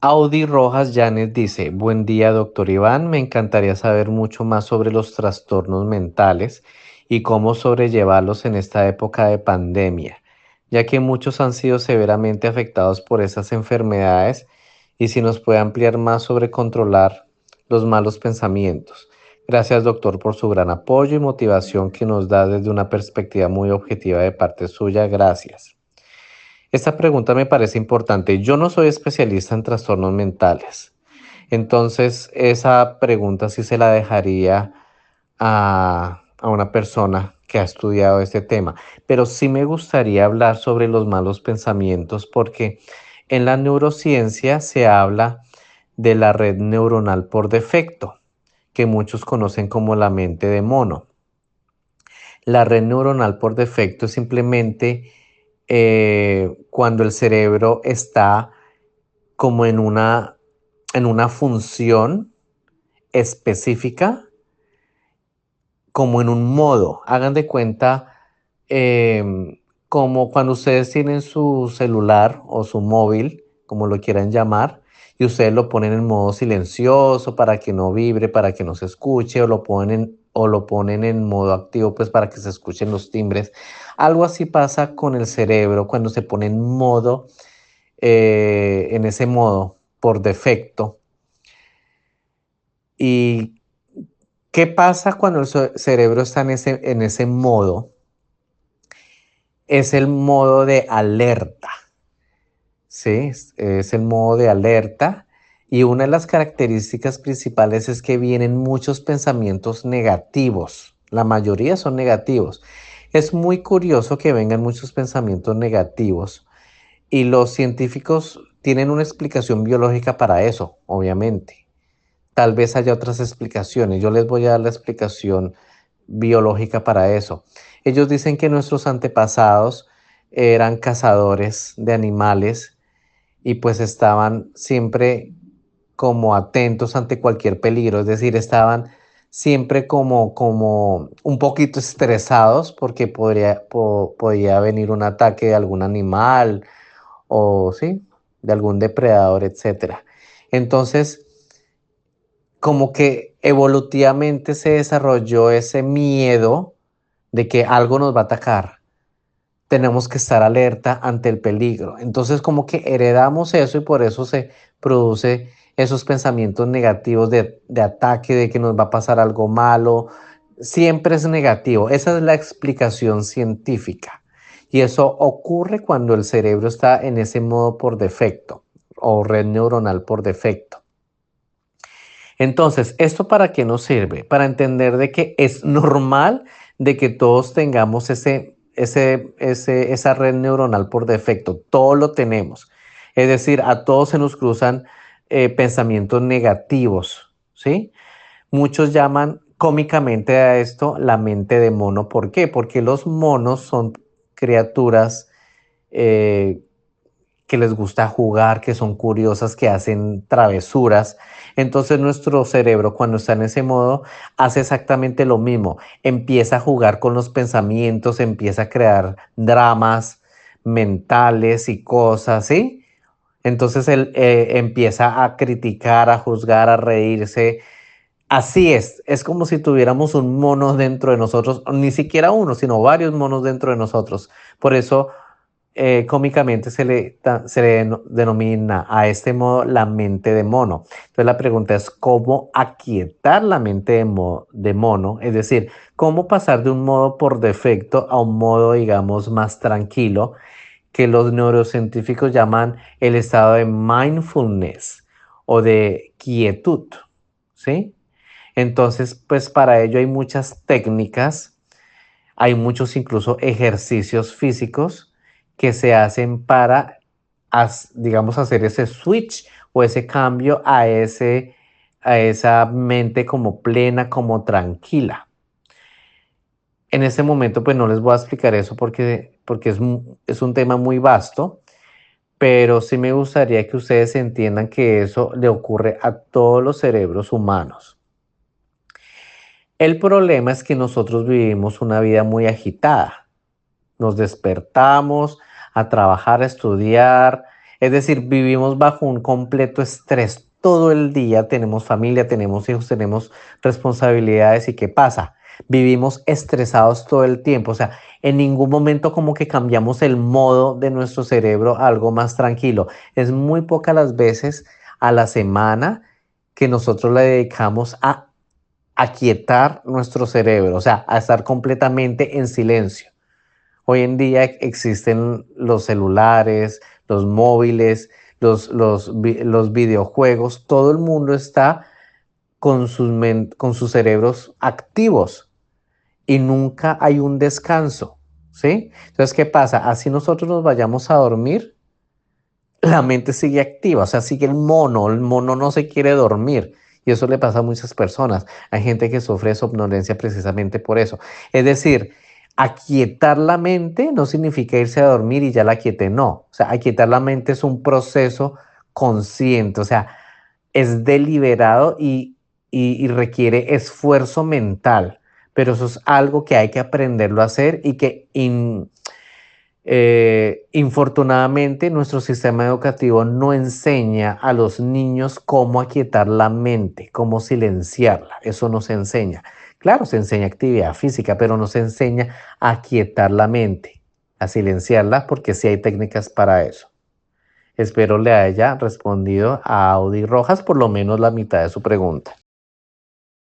Audi Rojas Llanes dice, buen día, doctor Iván. Me encantaría saber mucho más sobre los trastornos mentales y cómo sobrellevarlos en esta época de pandemia, ya que muchos han sido severamente afectados por esas enfermedades y si nos puede ampliar más sobre controlar los malos pensamientos. Gracias, doctor, por su gran apoyo y motivación que nos da desde una perspectiva muy objetiva de parte suya. Gracias. Esta pregunta me parece importante. Yo no soy especialista en trastornos mentales. Entonces, esa pregunta sí se la dejaría a una persona que ha estudiado este tema. Pero sí me gustaría hablar sobre los malos pensamientos porque en la neurociencia se habla de la red neuronal por defecto, que muchos conocen como la mente de mono. La red neuronal por defecto es simplemente cuando el cerebro está como en una función específica, como en un modo. Hagan de cuenta como cuando ustedes tienen su celular o su móvil, como lo quieran llamar, y ustedes lo ponen en modo silencioso para que no vibre, para que no se escuche, o lo ponen en modo activo, pues para que se escuchen los timbres. Algo así pasa con el cerebro cuando se pone en ese modo por defecto. ¿Y qué pasa cuando el cerebro está en ese modo? Es el modo de alerta, ¿sí? Es el modo de alerta y una de las características principales es que vienen muchos pensamientos negativos. La mayoría son negativos. Es muy curioso que vengan muchos pensamientos negativos y los científicos tienen una explicación biológica para eso, obviamente. Tal vez haya otras explicaciones. Yo les voy a dar la explicación biológica para eso. Ellos dicen que nuestros antepasados eran cazadores de animales y pues estaban siempre como atentos ante cualquier peligro, es decir, estaban siempre como un poquito estresados porque podía venir un ataque de algún animal o sí, de algún depredador, etcétera. Entonces, como que evolutivamente se desarrolló ese miedo de que algo nos va a atacar. Tenemos que estar alerta ante el peligro. Entonces como que heredamos eso y por eso se produce esos pensamientos negativos de ataque, de que nos va a pasar algo malo. Siempre es negativo. Esa es la explicación científica. Y eso ocurre cuando el cerebro está en ese modo por defecto o red neuronal por defecto. Entonces, ¿esto para qué nos sirve? Para entender de que es normal de que todos tengamos esa red neuronal por defecto. Todos lo tenemos. Es decir, a todos se nos cruzan pensamientos negativos, ¿sí? Muchos llaman cómicamente a esto la mente de mono. ¿Por qué? Porque los monos son criaturas eh, que les gusta jugar, que son curiosas, que hacen travesuras. Entonces nuestro cerebro cuando está en ese modo hace exactamente lo mismo. Empieza a jugar con los pensamientos, empieza a crear dramas mentales y cosas, ¿sí? Entonces él empieza a criticar, a juzgar, a reírse. Así es como si tuviéramos un mono dentro de nosotros, ni siquiera uno, sino varios monos dentro de nosotros. Por eso cómicamente se le denomina a este modo la mente de mono. Entonces la pregunta es cómo aquietar la mente de mono, es decir, cómo pasar de un modo por defecto a un modo, digamos, más tranquilo, que los neurocientíficos llaman el estado de mindfulness o de quietud, ¿sí? Entonces, pues para ello hay muchas técnicas, hay muchos incluso ejercicios físicos que se hacen para, digamos, hacer ese switch o ese cambio a esa mente como plena, como tranquila. En este momento, pues no les voy a explicar eso porque es un tema muy vasto, pero sí me gustaría que ustedes entiendan que eso le ocurre a todos los cerebros humanos. El problema es que nosotros vivimos una vida muy agitada. Nos despertamos a trabajar, a estudiar. Es decir, vivimos bajo un completo estrés todo el día, tenemos familia, tenemos hijos, tenemos responsabilidades y ¿qué pasa? Vivimos estresados todo el tiempo, o sea, en ningún momento como que cambiamos el modo de nuestro cerebro a algo más tranquilo. Es muy pocas las veces a la semana que nosotros le dedicamos a aquietar nuestro cerebro, o sea, a estar completamente en silencio. Hoy en día existen los celulares, los móviles, los videojuegos, todo el mundo está con sus cerebros activos y nunca hay un descanso, ¿sí? Entonces, ¿qué pasa? Así nosotros nos vayamos a dormir, la mente sigue activa, o sea, sigue el mono no se quiere dormir. Y eso le pasa a muchas personas. Hay gente que sufre de somnolencia precisamente por eso. Es decir, aquietar la mente no significa irse a dormir y ya la quiete, no. O sea, aquietar la mente es un proceso consciente, o sea, es deliberado y requiere esfuerzo mental, pero eso es algo que hay que aprenderlo a hacer y que infortunadamente, nuestro sistema educativo no enseña a los niños cómo aquietar la mente, cómo silenciarla. Eso no se enseña. Claro, se enseña actividad física, pero no se enseña a aquietar la mente, a silenciarla, porque sí hay técnicas para eso. Espero le haya respondido a Audi Rojas por lo menos la mitad de su pregunta.